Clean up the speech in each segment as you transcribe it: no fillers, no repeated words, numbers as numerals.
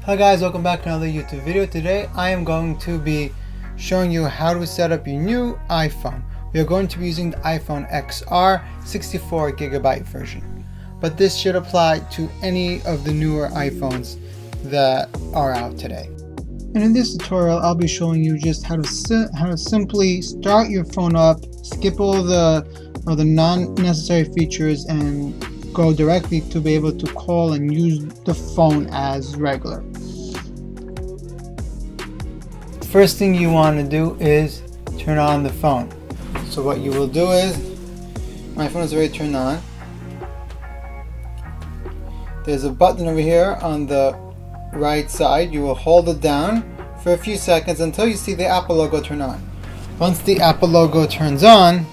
Hi guys, welcome back to another YouTube video. Today I am going to be showing you how to set up your new iPhone. We are going to be using the iPhone XR 64GB version, but this should apply to any of the newer iPhones that are out today. And in this tutorial I'll be showing you just how to simply start your phone up, skip all the non-necessary features, and go directly to be able to call and use the phone as regular. First thing you want to do is turn on the phone. So what you will do is, my phone is already turned on. There's a button over here on the right side. You will hold it down for a few seconds until you see the Apple logo turn on. Once the Apple logo turns on,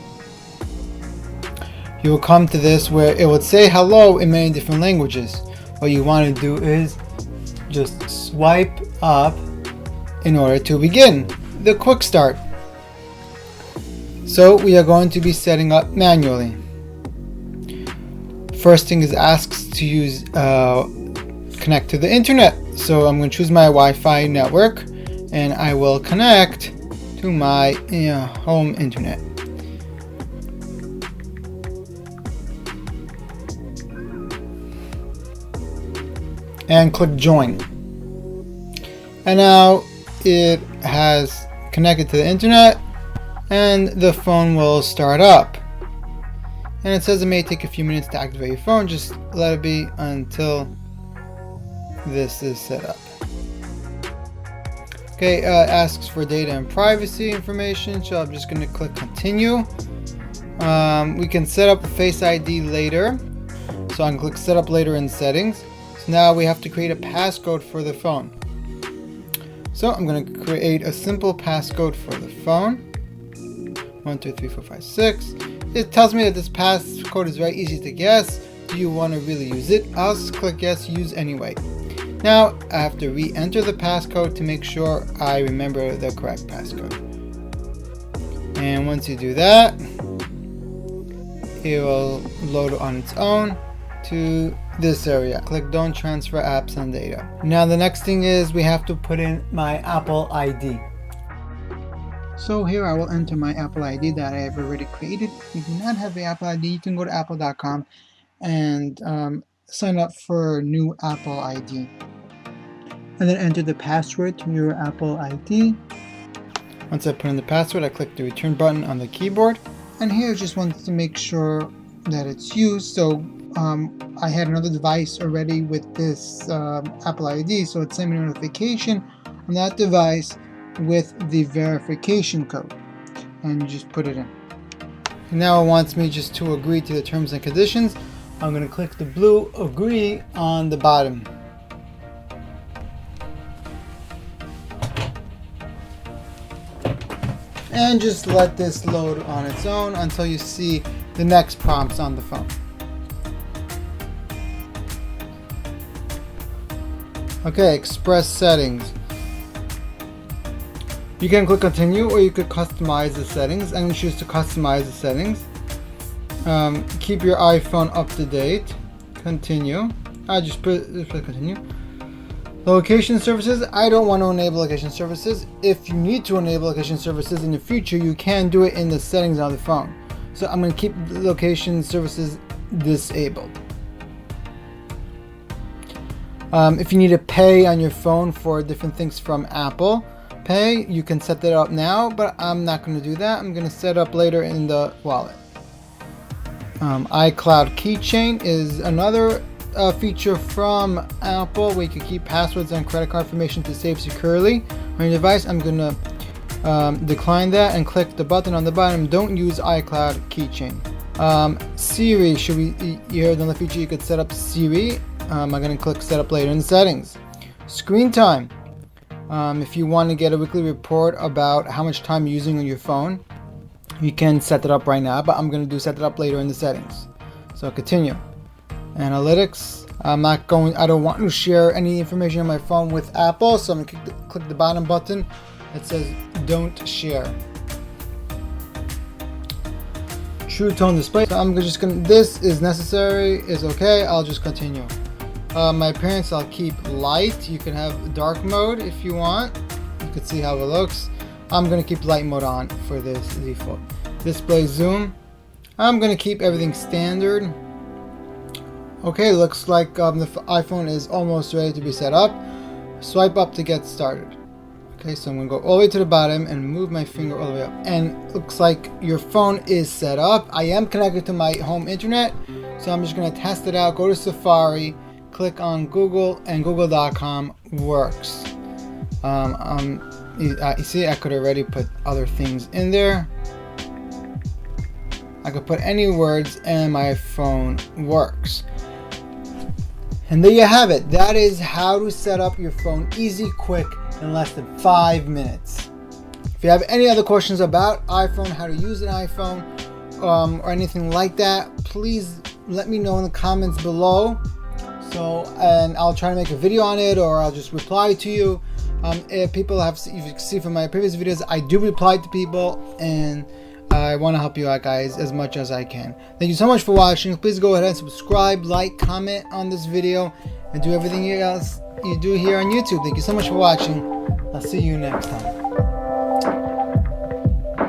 you will come to this where it would say hello in many different languages. What you want to do is just swipe up in order to begin the quick start. So we are going to be setting up manually. First thing is asks to use connect to the internet. So I'm going to choose my Wi-Fi network and I will connect to my home internet. And click join. And now it has connected to the internet and the phone will start up. And it says it may take a few minutes to activate your phone. Just let it be until this is set up. Okay, asks for data and privacy information, so I'm just going to click continue. We can set up Face ID later, so I can click set up later in settings. So now we have to create a passcode for the phone. So I'm going to create a simple passcode for the phone. 1 2 3 4 5 6. It tells me that this passcode is very easy to guess. Do you want to really use it? I'll just click yes, use anyway. Now I have to re-enter the passcode to make sure I remember the correct passcode. And once you do that, it will load on its own to this area. Click don't transfer apps and data. Now the next thing is we have to put in my Apple ID. So here I will enter my Apple ID that I have already created. If you do not have the Apple ID, you can go to apple.com and sign up for a new Apple ID. And then enter the password to your Apple ID. Once I put in the password, I click the return button on the keyboard. And here I just wanted to make sure that it's used. So I had another device already with this Apple ID, so it sent me a notification on that device with the verification code, and you just put it in. And now it wants me just to agree to the terms and conditions. I'm going to click the blue agree on the bottom. And just let this load on its own until you see the next prompts on the phone. Okay, express settings. You can click continue or you could customize the settings. I'm going to choose to customize the settings. Keep your iPhone up to date. Continue. I just put continue. Location services. I don't want to enable location services. If you need to enable location services in the future, you can do it in the settings on the phone. So I'm going to keep the location services disabled. If you need to pay on your phone for different things from Apple Pay, you can set that up now, but I'm not going to do that. I'm going to set up later in the wallet. iCloud Keychain is another feature from Apple where you can keep passwords and credit card information to save securely on your device. I'm going to decline that and click the button on the bottom. Don't use iCloud Keychain. Siri, you heard another feature you could set up Siri. I'm going to click set up later in the settings. Screen time. If you want to get a weekly report about how much time you're using on your phone, you can set that up right now, but I'm going to set that up later in the settings. So continue. Analytics. I don't want to share any information on my phone with Apple, so I'm going to click the bottom button that says don't share. True tone display. So I'm just going to, this is necessary, is okay, I'll just continue. My appearance, I'll keep light. You can have dark mode if you want. You can see how it looks. I'm going to keep light mode on for this default. Display zoom, I'm going to keep everything standard. Okay, looks like the iPhone is almost ready to be set up. Swipe up to get started. Okay, so I'm going to go all the way to the bottom and move my finger all the way up. And looks like your phone is set up. I am connected to my home internet, so I'm just going to test it out. Go to Safari, click on Google, and google.com works. You see, I could already put other things in there. I could put any words and my phone works. And there you have it. That is how to set up your phone easy, quick, in less than 5 minutes. If you have any other questions about iPhone, how to use an iPhone, or anything like that, please let me know in the comments below. And I'll try to make a video on it, or I'll just reply to you. If people have, if you can see from my previous videos, I do reply to people, and I want to help you out, guys, as much as I can. Thank you so much for watching. Please go ahead and subscribe, like, comment on this video, and do everything else you do here on YouTube. Thank you so much for watching. I'll see you next time.